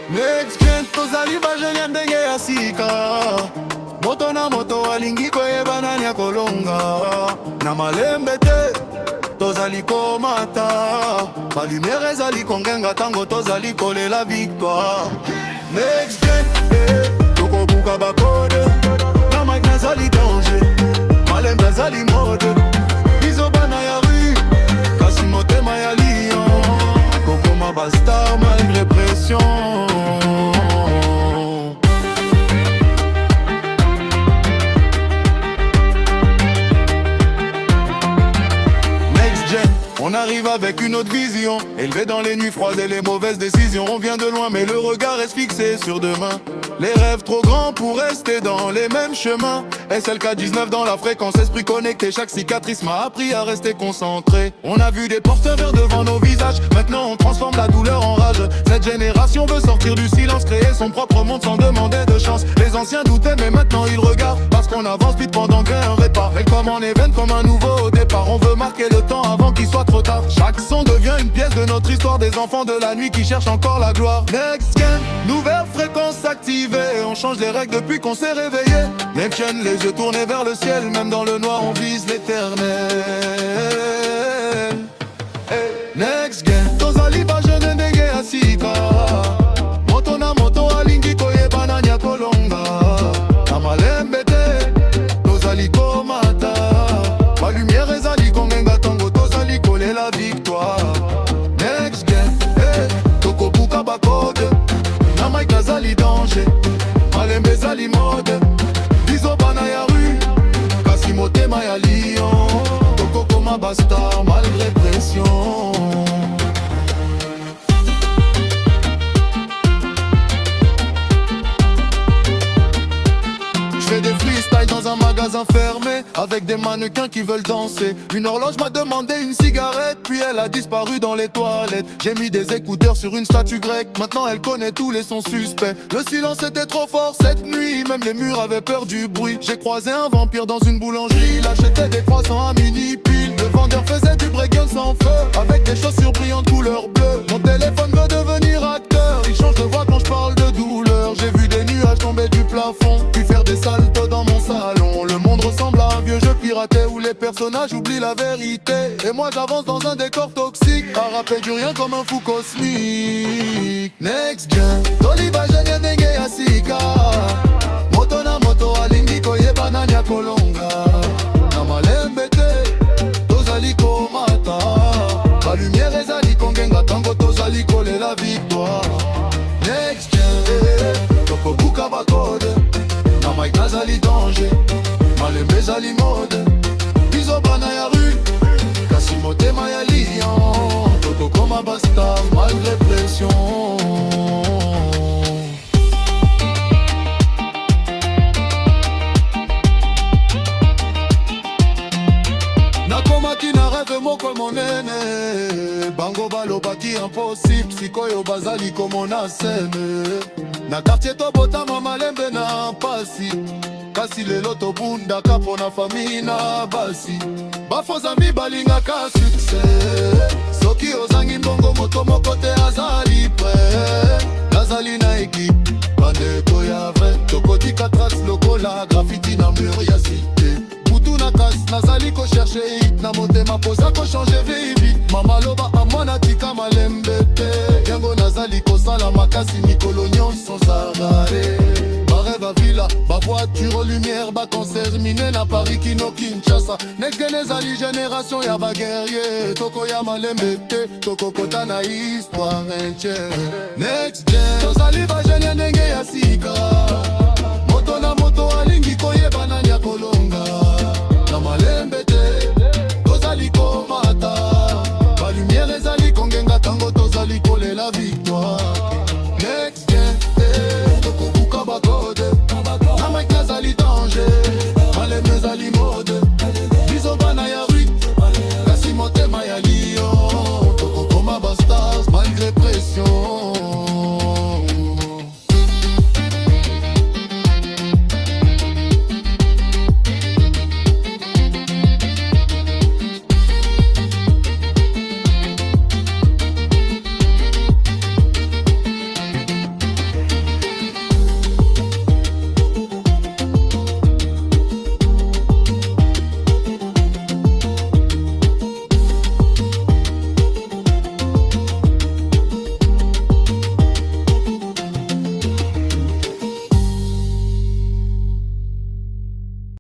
Next gen tozali bajene ndenge ya sika. Moto na moto alingi koyeba nani akolonga. Na malembe te tozali komata, balumiere ezali kongenga tango tozali kolela victoire. Next gen tokobuka bakode, na mic nazali danger, malembe ezali mode. Bizo bana ya rue, kasi motema ya lion, kokoma bastar malgré pression. On arrive avec une autre vision, élevé dans les nuits froides et les mauvaises décisions. On vient de loin mais le regard reste fixé sur demain. Les rêves trop grands pour rester dans les mêmes chemins. SLK19 dans la fréquence, esprit connecté. Chaque cicatrice m'a appris à rester concentré. On a vu des porteurs verts devant nos visages, maintenant on transforme la douleur en rage. Cette génération veut sortir du silence, créer son propre monde sans demander de chance. Les anciens doutaient mais maintenant ils regardent, parce qu'on avance vite pendant qu'un répare. Et comme en événement, comme un nouveau départ, on veut marquer le temps avant qu'il soit trop tard. Chaque son devient une pièce de notre histoire, des enfants de la nuit qui cherchent encore la gloire. Next gen, nouvelle fréquence activée, on change les règles depuis qu'on s'est réveillé. Next gen, les yeux tournés vers le ciel, même dans le noir on vise l'éternel. Next gen, tozali bajene ndenge ya sika. Moto na moto alingi koyeba nani akolonga. Na malembe te tozali komata, balumiere ezali kongenga tango tozali kolela victoire. Next gen, tokobuka bakode, na mic nazali danger, malembe ezali mode. Bizo bana ya rue, kasi motema ya lion, tokokoma bastar malgré pression. J'fais des freestyles dans un magasin fermé, avec des mannequins qui veulent danser. Une horloge m'a demandé une cigarette, puis elle a disparu dans les toilettes. J'ai mis des écouteurs sur une statue grecque, maintenant elle connaît tous les sons suspects. Le silence était trop fort cette nuit, même les murs avaient peur du bruit. J'ai croisé un vampire dans une boulangerie, il achetait des croissants à mini pile. Le vendeur faisait du break-gun sans feu, avec des chaussures brillantes couleur bleue. Mon téléphone veut devenir acteur, il change de voix quand je parle de douleur. J'ai vu des nuages tomber du plafond, puis faire des saltos dans mon salon. Le monde ressemble à un vieux jeu piraté où les personnages oublient la vérité. Et moi j'avance dans un décor toxique, à rapper du rien comme un fou cosmique. Next gen, toli bajene ndenge ya sika. Moto na moto alingi koyeba nani akolonga. Na malembe te tozali komata, balumiere ezali kongenga tango tozali kolela victoire. Next gen, tokobuka bakode, na mic nazali danger, malembe ezali mode. Bizo bana ya rue, kasi motema ya lion, tokokoma bastar malgré pression. Nakomaki na rêve moko monene, bango balobaki impossible, sikoyo bazali komona scène. Na quartier tobotama malembe na mpasi, kasi lelo tobundaka mpo na famille na basi. Bafozami balingaka succès, soki ozangi mbongo moto moko te azali prêt. Nazali na équipe, bandeko ya vrai, tokotika trace lokola graffiti na mur ya cité. Butu na kasi nazali ko cherche hit, na motema poza ko changer vie. Mama loba amwana tika malembe te, yango nazali kosala makasi mikolo nyonso sarare. Rêve à villa, ba voiture lumière, ba concert miné na Paris kino Kinshasa. Next gen ezali génération ya ba guerrier, toko ya malembe te, toko kota na histoire entière. Next gen tozali ba jeune ndenge ya sika.